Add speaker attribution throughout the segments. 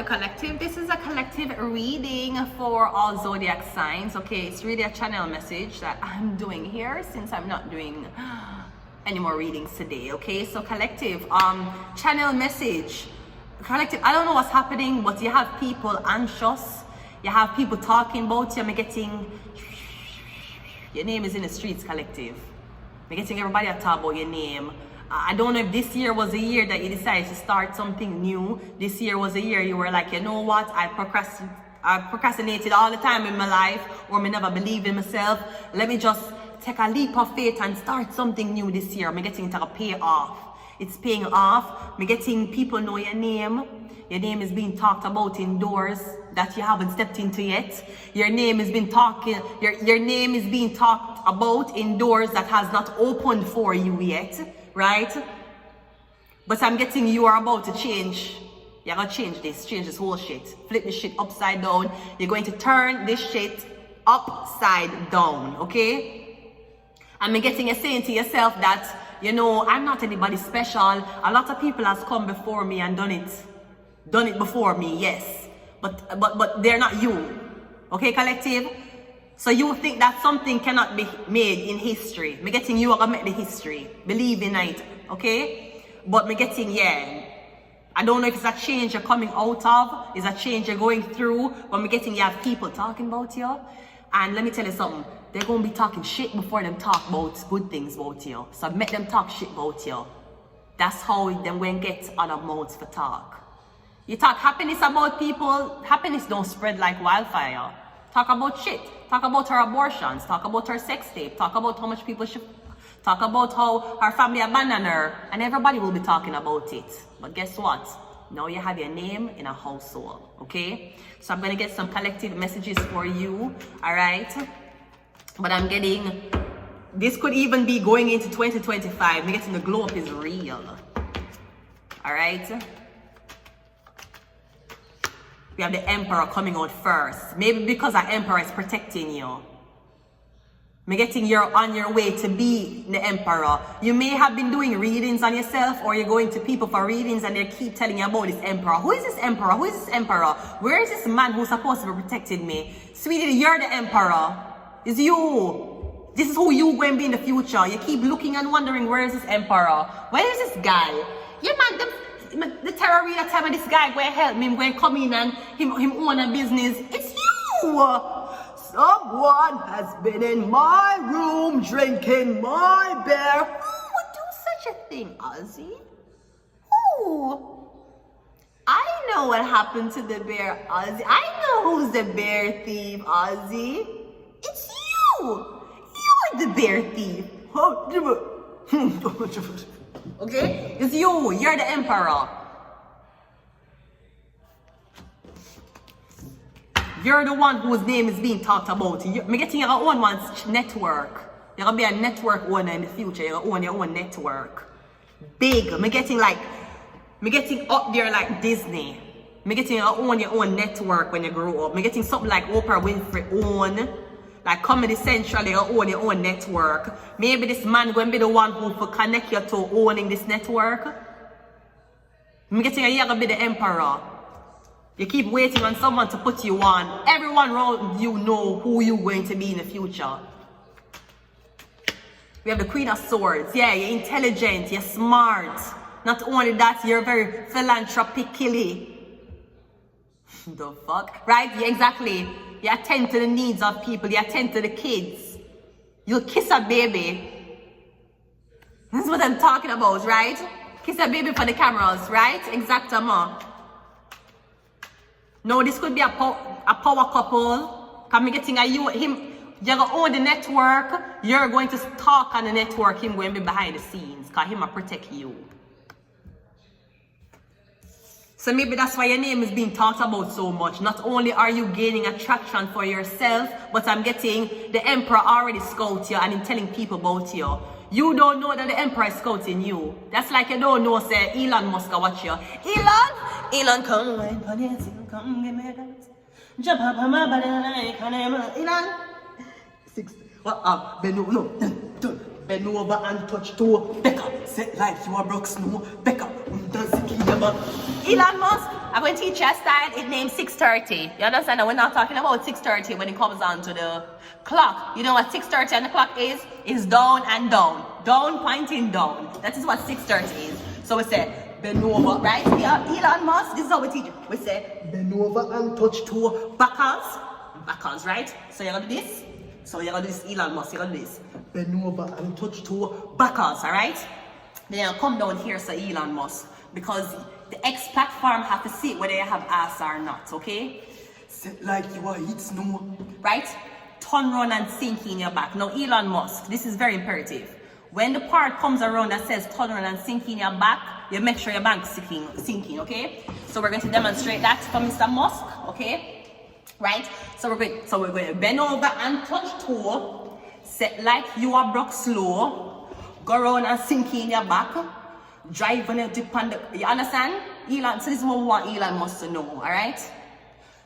Speaker 1: Hello collective, this is a collective reading for all zodiac signs. Okay, it's really a channel message that I'm doing here since I'm not doing any more readings today. Okay, so collective, channel message. Collective, I don't know what's happening, but you have people anxious, you have people talking about you. I'm getting your name is in the streets, collective. I'm getting everybody to talk about your name. I don't know if this year was a year that you decided to start something new. This year was a year you were like, you know what, I procrastinated all the time in my life, or me never believe in myself. Let me just take a leap of faith and start something new this year. I'm getting to pay off. It's paying off. I'm getting people know your name. Your name is being talked about indoors that you haven't stepped into yet. Your name is being your name is being talked about indoors that has not opened for you yet. Right? But I'm getting you are about to change. You're gonna change this whole shit. Flip this shit upside down. You're going to turn this shit upside down, okay? I'm getting you saying to yourself that, you know, I'm not anybody special. A lot of people has come before me and done it before me, yes. But they're not you. Okay, collective? So you think that something cannot be made in history. Me getting you are gonna make the history. Believe in it, okay? But me getting, yeah. I don't know if it's a change you're coming out of, it's a change you're going through, but me getting you have people talking about you. And let me tell you something, they're gonna be talking shit before them talk about good things about you. So make them talk shit about you. That's how them going to get other mouths for talk. You talk happiness about people, happiness don't spread like wildfire. Talk about shit. Talk about her abortions. Talk about her sex tape. Talk about how much people should. Talk about how her family abandoned her. And everybody will be talking about it. But guess what? Now you have your name in a household. Okay? So I'm going to get some collective messages for you. Alright? But I'm getting. This could even be going into 2025. I'm getting the glow up is real. Alright? We have the Emperor coming out first. Maybe because the Emperor is protecting you. I'm getting you're on your way to be the Emperor. You may have been doing readings on yourself, or you're going to people for readings and they keep telling you about this Emperor. Who is this Emperor? Who is this Emperor? Where is this man who's supposed to be protecting me? Sweetie, you're the Emperor. It's you. This is who you going to be in the future. You keep looking and wondering, where is this Emperor? Where is this guy? Yeah, man, the terror reader tell me this guy going to help me, going to come in and him own a business. It's you! Someone has been in my room drinking my beer. Who would do such a thing, Ozzy? Who? I know what happened to the bear, Ozzy. I know who's the bear thief, Ozzy. It's you! You're the bear thief. Okay? It's you. You're the Emperor. You're the one whose name is being talked about. I'm getting your own network. You're going to be a network owner in the future. You're going to own your own network. Big. I'm getting up there like Disney. I'm getting your own network when you grow up. I'm getting something like Oprah Winfrey own. Like Comedy Central, you own your own network. Maybe this man going to be the one who will connect you to owning this network. I'm getting you're going to be the Emperor. You keep waiting on someone to put you on. Everyone around you know who you're going to be in the future. We have the Queen of Swords. Yeah, you're intelligent, you're smart. Not only that, you're very philanthropically. The fuck? Right? Yeah, exactly. You attend to the needs of people. You attend to the kids. You'll kiss a baby. That's what I'm talking about, right? Kiss a baby for the cameras, right? Exactement. No, this could be a power couple. Come getting you're gonna own the network. You're going to talk on the network. Him going to be behind the scenes, cause him will protect you. So maybe that's why your name is being talked about so much. Not only are you gaining attraction for yourself, but I'm getting the Emperor already scout you and him telling people about you. You don't know that the Emperor is scouting you. That's like you don't know, say, Elon Musk watch you. Elon, come on, come give me that. Jump up on my body like an Elon. 6. Bend over and touch toe. Becca, set like you are broke snow. Becca, Elon Musk, I'm going to teach you a style. It named 6:30. You understand? And we're not talking about 6:30 when it comes on to the clock. You know what 6:30 on the clock is? It's down and down. Down pointing down. That is what 6:30 is. So we say, bend over, right? Elon Musk, this is how we teach it. We say, bend over and touch two backers. Backers, right? So you're going to do this. So you're going to do this, Elon Musk. You're going to do this. Bend over and touch two backers, alright? Then you'll come down here, so Elon Musk. Because the X platform have to see whether you have ass or not, okay? Sit like you are eat snow. Right? Turn around and sink in your back. Now, Elon Musk, this is very imperative. When the part comes around that says turn around and sink in your back, you make sure your bank's sinking, okay? So we're going to demonstrate that for Mr. Musk, okay? Right? So we're going to bend over and touch toe. Set like you are broke slow. Go around and sink in your back. Drive on it dip on the, you understand? Elon, so this is what we want Elon Musk to know, alright?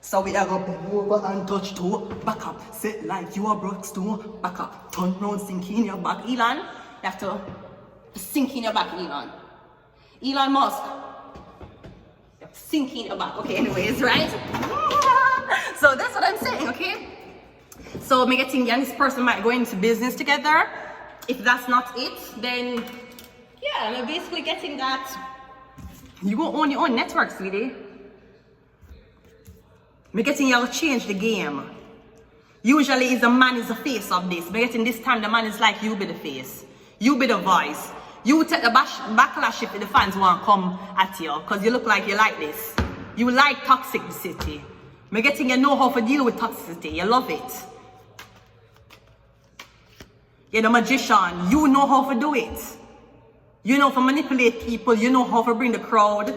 Speaker 1: So we are going to bend over and touch toe, back up. Sit like you are broke stone, back up. Turn around, sink in your back. Elon, you have to sink in your back, Elon. Elon Musk, you have to sink in your back. Okay, anyways, right? So that's what I'm saying, okay? So me getting you and this person might go into business together. If that's not it, then yeah, we're basically getting that you go own your own network, sweetie. We're getting you to change the game. Usually is the man is the face of this. We're getting this time the man is like you be the face. You be the voice. You take the backlash if the fans want to come at you because you look like you like this. You like toxicity. We're getting you know how to deal with toxicity. You love it. You're the magician. You know how to do it. You know how to manipulate people. You know how to bring the crowd.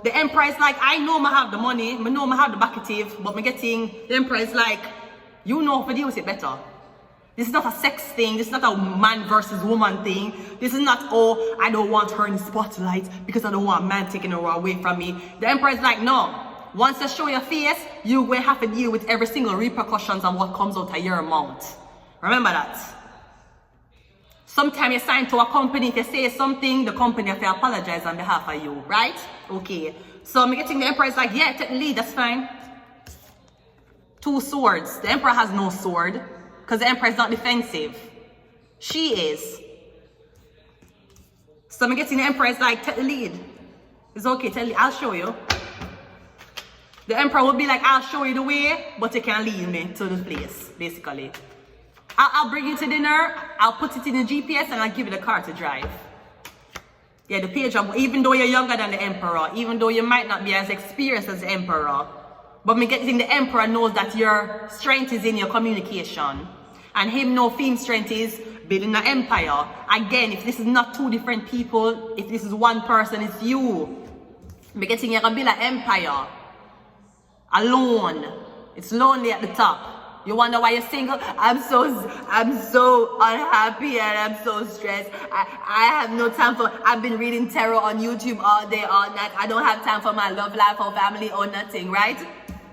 Speaker 1: The emperor is like, I know I have the money. I know I have the backative. But I'm getting, the emperor is like, you know how to deal with it better. This is not a sex thing. This is not a man versus woman thing. This is not, oh, I don't want her in the spotlight because I don't want a man taking her away from me. The emperor is like, no. Once you show your face, you will have to deal with every single repercussions of what comes out of your mouth. Remember that. Sometimes you sign to a company, if you say something, the company have to apologize on behalf of you, right? Okay. So I'm getting the emperor is like, yeah, take the lead, that's fine. 2 swords. The emperor has no sword because the emperor is not defensive. She is. So I'm getting the emperor is like, take the lead. It's okay, tell you, I'll show you. The emperor will be like, I'll show you the way, but you can lead me to the place, basically. I'll bring you to dinner, I'll put it in the GPS, and I'll give you the car to drive. Yeah, the page of, even though you're younger than the emperor, even though you might not be as experienced as the emperor, but me getting the emperor knows that your strength is in your communication. And him know his strength is building an empire. Again, if this is not 2 different people, if this is one person, it's you. Me getting you gonna build an empire. Alone. It's lonely at the top. You wonder why you're single? I'm so unhappy and I'm so stressed. I have no time for, I've been reading tarot on YouTube all day, all night. I don't have time for my love life or family or nothing, right?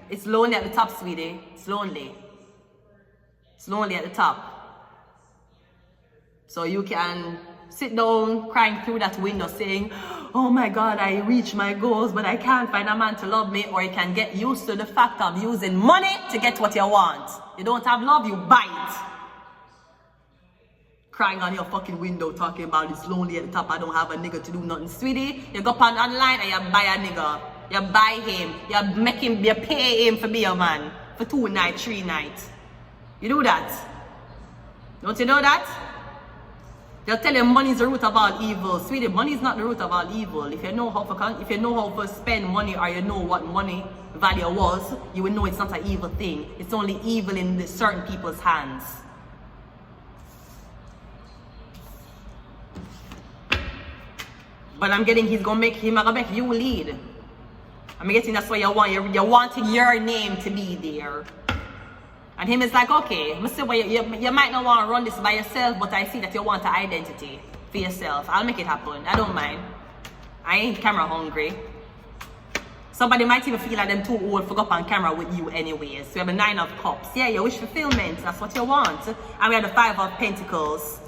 Speaker 1: It's lonely at the top, sweetie. It's lonely. It's lonely at the top. So you can sit down crying through that window saying, oh my God, I reached my goals, but I can't find a man to love me. Or you can get used to the fact of using money to get what you want. You don't have love, you bite. Crying on your fucking window talking about it's lonely at the top, I don't have a nigga to do nothing. Sweetie, you go on online and you buy a nigga. You buy him. You pay him for be a man. For 2 nights, 3 nights. You do that. Don't you know that? They'll tell you money is the root of all evil. Sweetie, money is not the root of all evil. If you know how to spend money, or you know what money value was, you will know it's not an evil thing. It's only evil in certain people's hands. But I'm getting he's gonna make you lead. I'm getting that's what you want. You're wanting your name to be there. And him is like, okay, you might not want to run this by yourself, but I see that you want an identity for yourself. I'll make it happen. I don't mind. I ain't camera hungry. Somebody might even feel like them too old for go up on camera with you anyways. So we have a 9 of Cups. Yeah, you wish fulfillment. That's what you want. And we have the 5 of Pentacles.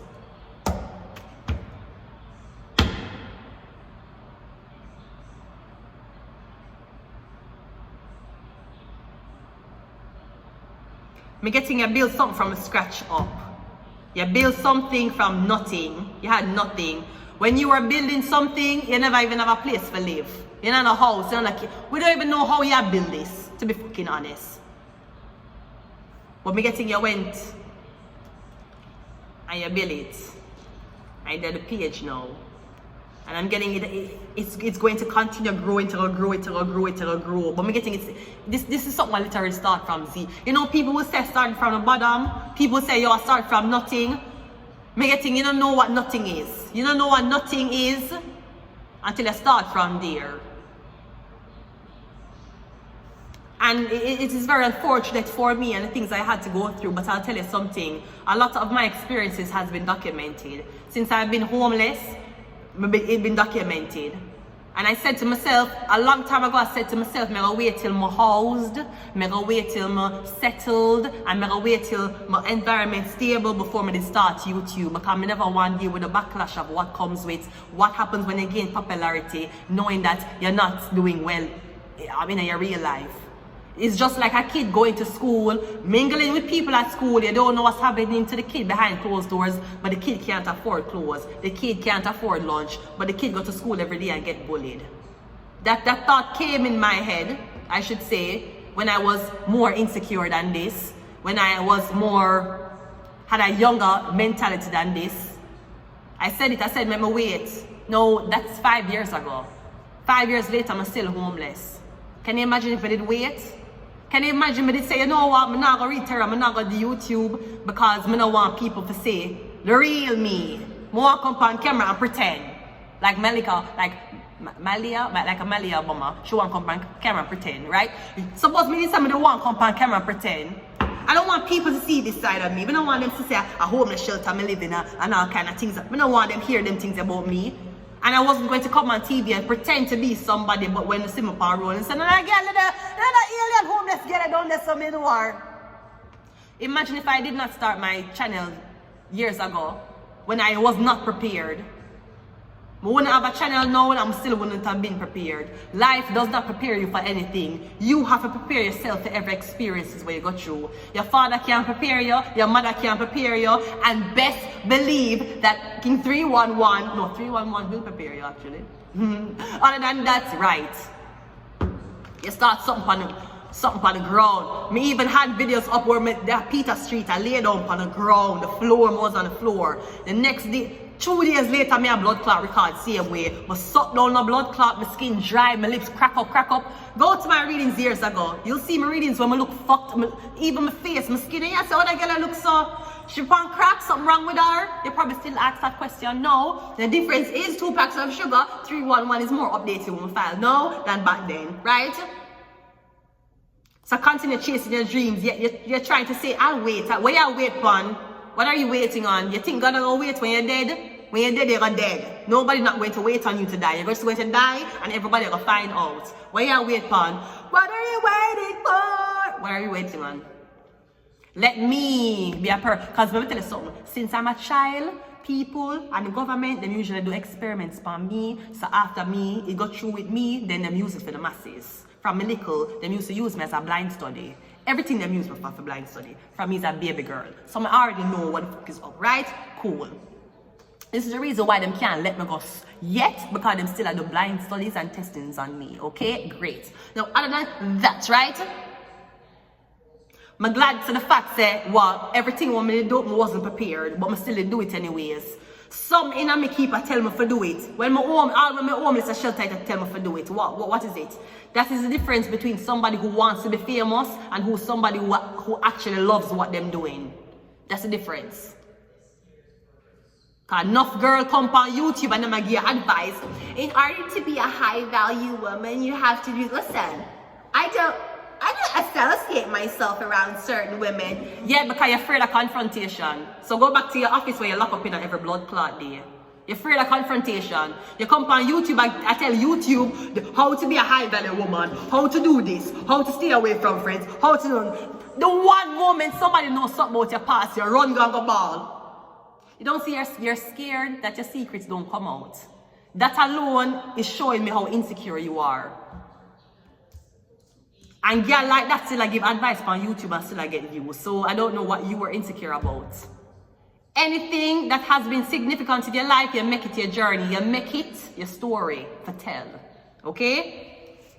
Speaker 1: Me getting you build something from scratch up. You build something from nothing. You had nothing. When you were building something, you never even have a place to live. You don't know house. You don't like, we don't even know how you build this, to be fucking honest. But me getting you went and you build it. I did the page now. And I'm getting it, it's going to continue growing, it'll grow. But me getting it, this is something I literally start from Z. You know, people will say start from the bottom. People say, yo, start from nothing. Me getting, you don't know what nothing is. You don't know what nothing is until you start from there. And it is very unfortunate for me and the things I had to go through, but I'll tell you something. A lot of my experiences has been documented. Since I've been homeless, it's been documented. And I said to myself, a long time ago, I said to myself, I'm gonna wait till I'm housed, I'm gonna wait till I'm settled, and I'm gonna wait till my environment stable before I start YouTube. Because I never want to deal with the backlash of what comes with, what happens when you gain popularity, knowing that you're not doing well, in your real life. It's just like a kid going to school, mingling with people at school. You don't know what's happening to the kid behind closed doors, but the kid can't afford clothes. The kid can't afford lunch, but the kid go to school every day and get bullied. That thought came in my head, I should say, when I was more insecure than this, when I was had a younger mentality than this. I said, remember, wait. No, that's 5 years ago. 5 years later, I'm still homeless. Can you imagine if I did wait? Can you imagine me did say, you know what, I'm not going to read Terra, I'm not going to do YouTube because I don't want people to say the real me. I want to come on camera and pretend. Like Malika, like Malia Obama, she want to come on camera and pretend, right? Suppose me somebody want to come on camera and pretend. I don't want people to see this side of me. I don't want them to say a homeless shelter I live in and all kind of things. I don't want them to hear them things about me. And I wasn't going to come on TV and pretend to be somebody, but when you see me on roll and say, no, girl, alien homeless girl, don't let some in war. Imagine if I did not start my channel years ago, when I was not prepared. I wouldn't have a channel now and I still wouldn't have been prepared. Life does not prepare you for anything. You have to prepare yourself for every experiences where you go through. Your father can't prepare you, your mother can't prepare you, and best believe that King 311 will prepare you actually. Other than that, right. You start something on the ground. Me even had videos up where that Peter Street, I lay down on the ground, the floor was on the floor. The next day, 2 days later, me a blood clot record same way. But suck down my blood clot, my skin dry, my lips crack up. Go to my readings years ago. You'll see my readings when I look fucked, even my face, my skin. And you say, oh, that girl look so, she found crack, something wrong with her. You probably still ask that question. No, the difference is 2 packs of sugar, 311 is more updated on my file now than back then, right? So continue chasing your dreams. You're trying to say, I'll wait. Where you wait on? What are you waiting on? You think God will wait when you're dead? When you're dead, you're dead. Nobody's not going to wait on you to die. You're just going to die and everybody will find out. Where you wait on? What are you waiting for? What are you waiting on? Let me be a person. Because let me tell you something. Since I'm a child, people and the government, they usually do experiments on me. So after me, it got through with me, then they use it for the masses. From me little, they used to use me as a blind study. Everything they use me for blind study. From me as a baby girl. So I already know what the fuck is up, right? Cool. This is the reason why them can't let me go yet, because them still do blind studies and testings on me. Okay, great. Now, other than that, right? I'm glad to the fact that, well, everything what me do, I wasn't prepared, but I still do it anyways. Some in me keeper tell me to do it. When my home is a shelter, they tell me to do it. What is it? That is the difference between somebody who wants to be famous and who's somebody who actually loves what they're doing. That's the difference. Cause enough girl come on YouTube and them give advice. In order to be a high value woman, you have to do. Listen, I don't associate myself around certain women. Yeah, because you're afraid of confrontation. So go back to your office where you lock up in every blood clot day. You're afraid of confrontation. You come on YouTube, I tell YouTube how to be a high value woman, how to do this, how to stay away from friends, how to do. The one moment somebody knows something about your past, you run down the ball. You don't see you're scared that your secrets don't come out. That alone is showing me how insecure you are. And girl like that still I give advice on YouTube and still I get views. So I don't know what you were insecure about. Anything that has been significant in your life, you make it your journey. You make it your story to tell. Okay?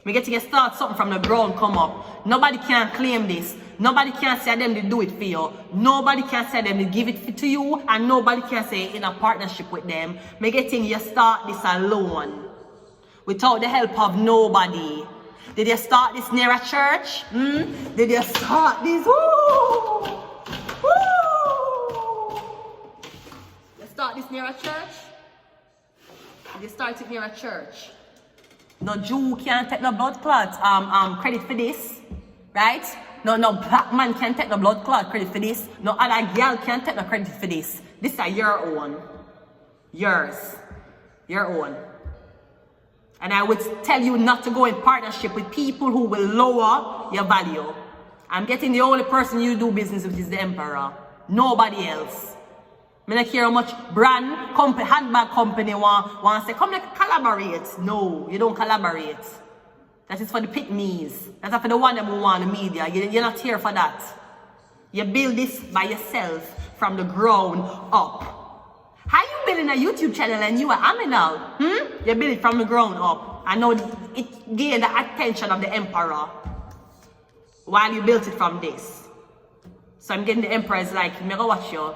Speaker 1: We get to start something from the ground come up. Nobody can claim this. Nobody can say them to do it for you. Nobody can say them to give it to you. And nobody can say in a partnership with them. Me getting you start this alone. Without the help of nobody. Did you start this near a church? Did you start this? Woo! Woo! You start this near a church? Did you start it near a church? No Jew can't take no blood clot credit for this, right? No black man can take no blood clot credit for this. No other girl can take no credit for this. This is your own. Yours. Your own. And I would tell you not to go in partnership with people who will lower your value. I'm getting the only person you do business with is the emperor. Nobody else. I don't care how much brand, company, handbag company want to say, come like collaborate. No, you don't collaborate. That is for the pick-me's. That's for the one that want the media. You're not here for that. You build this by yourself from the ground up. How you building a YouTube channel and you are Aminal? You build it from the ground up. I know it gained the attention of the emperor while you built it from this. So I'm getting the emperor's like, me go watch you.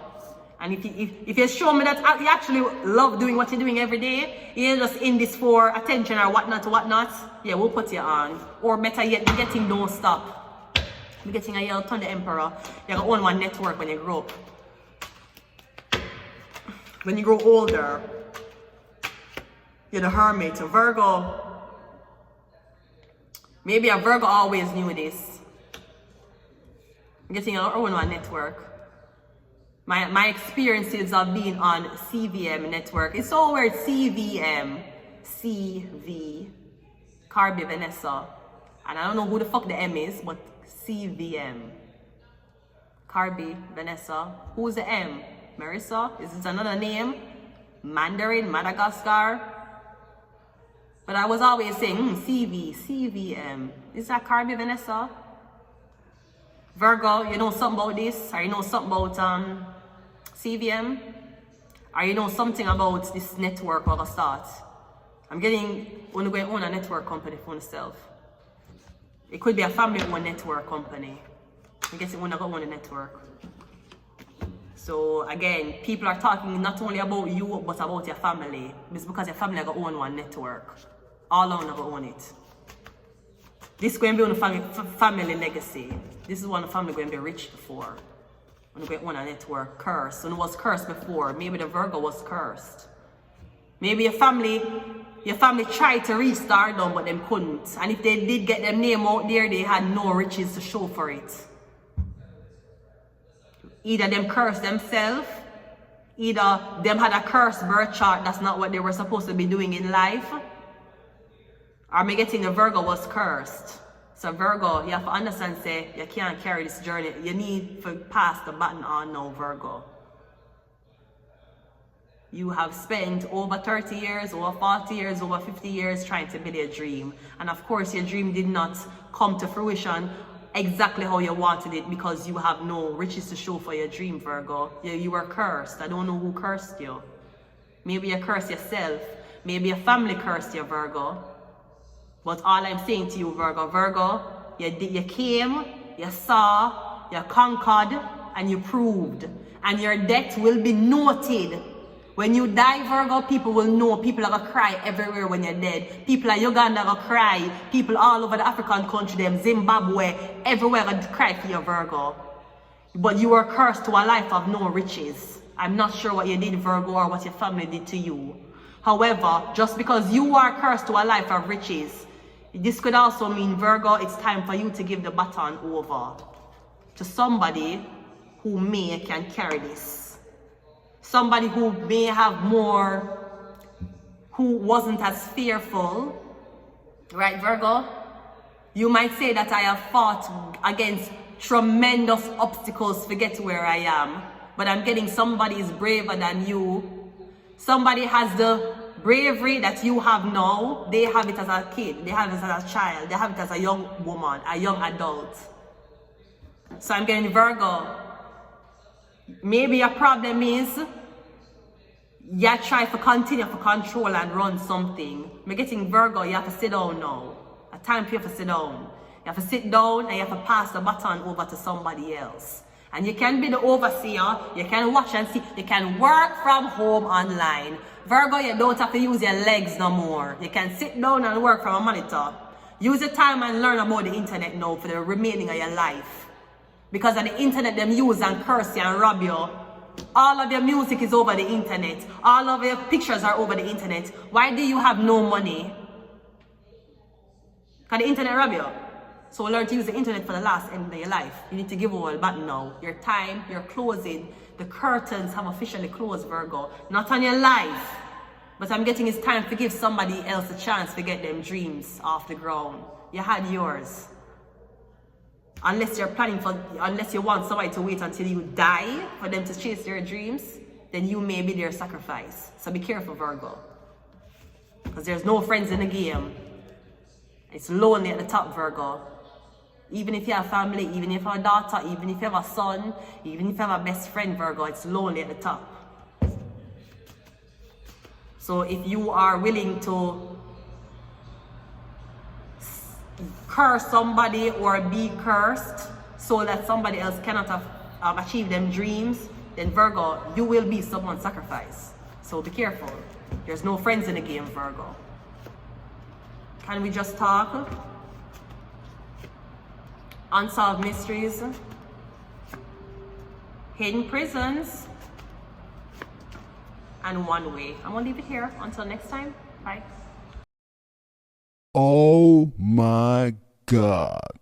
Speaker 1: And if you show me that you actually love doing what you're doing every day, you're just in this for attention or whatnot, yeah, we'll put you on. Or better yet, you're getting don't stop. You're getting a yell ton the emperor. You're going to own one network when you grow up. When you grow older, you're the hermit, a Virgo. Maybe a Virgo always knew this. I'm getting our own one network. My experiences of being on CVM network. It's all weird, CVM. CV. Carby Vanessa. And I don't know who the fuck the M is, but CVM. Carby Vanessa. Who's the M? Marissa? Is it another name? Mandarin, Madagascar? But I was always saying, CVM. Is that Carby Vanessa? Virgo, you know something about this? Or you know something about CVM? Or you know something about this network of a start? I'm getting, want to go and own a network company for myself. It could be a family-owned network company. I guess it want to go on a network. So again, people are talking not only about you, but about your family. It's because your family are going to own one network. All of them are going to own it. This is going to be on a family legacy. This is one the family going to be rich before. When we own a network cursed. And it was cursed before. Maybe the Virgo was cursed. Maybe your family tried to restart them, but them couldn't. And if they did get their name out there, they had no riches to show for it. Either them cursed themselves, either them had a cursed birth chart, that's not what they were supposed to be doing in life. Or me getting the Virgo was cursed. So Virgo, you have to understand, say, you can't carry this journey. You need to pass the baton on now, Virgo. You have spent over 30 years, over 40 years, over 50 years trying to build your dream. And of course, your dream did not come to fruition exactly how you wanted it because you have no riches to show for your dream, Virgo. You were cursed. I don't know who cursed you. Maybe you cursed yourself. Maybe your family cursed you, Virgo. But all I'm saying to you, Virgo, you came, you saw, you conquered, and you proved. And your death will be noted. When you die, Virgo, people will know. People are going to cry everywhere when you're dead. People in Uganda are going to cry. People all over the African country, them, Zimbabwe, everywhere are going to cry for you, Virgo. But you were cursed to a life of no riches. I'm not sure what you did, Virgo, or what your family did to you. However, just because you are cursed to a life of riches, this could also mean, Virgo, it's time for you to give the baton over to somebody who can carry this. Somebody who may have more, who wasn't as fearful, right, Virgo? You might say that I have fought against tremendous obstacles to get to where I am, but I'm getting somebody is braver than you. Somebody has the bravery that you have now, they have it as a kid, they have it as a child, they have it as a young woman, a young adult. So I'm getting Virgo. Maybe your problem is you try to continue to control and run something. I'm getting Virgo, you have to sit down now. A time for you to sit down. You have to sit down and you have to pass the baton over to somebody else. And you can be the overseer, you can watch and see, you can work from home online. Virgo, you don't have to use your legs no more. You can sit down and work from a monitor. Use your time and learn about the internet now for the remaining of your life. Because of the internet, them use and curse you and rob you. All of your music is over the internet. All of your pictures are over the internet. Why do you have no money? Can the internet rob you? So learn to use the internet for the last end of your life. You need to give all back now. Your time, your closing, the curtains have officially closed, Virgo. Not on your life. But I'm getting it's time to give somebody else a chance to get them dreams off the ground. You had yours. Unless you're planning for, unless you want somebody to wait until you die for them to chase their dreams, then you may be their sacrifice. So be careful, Virgo. Because there's no friends in the game. It's lonely at the top, Virgo. Even if you have family, even if you have a daughter, even if you have a son, even if you have a best friend, Virgo, it's lonely at the top. So if you are willing to curse somebody or be cursed so that somebody else cannot have achieved them dreams, then Virgo, you will be someone's sacrifice. So be careful. There's no friends in the game, Virgo. Can we just talk? Unsolved mysteries, hidden prisons, and one way. I'm gonna leave it here until next time. Bye.
Speaker 2: Oh my God.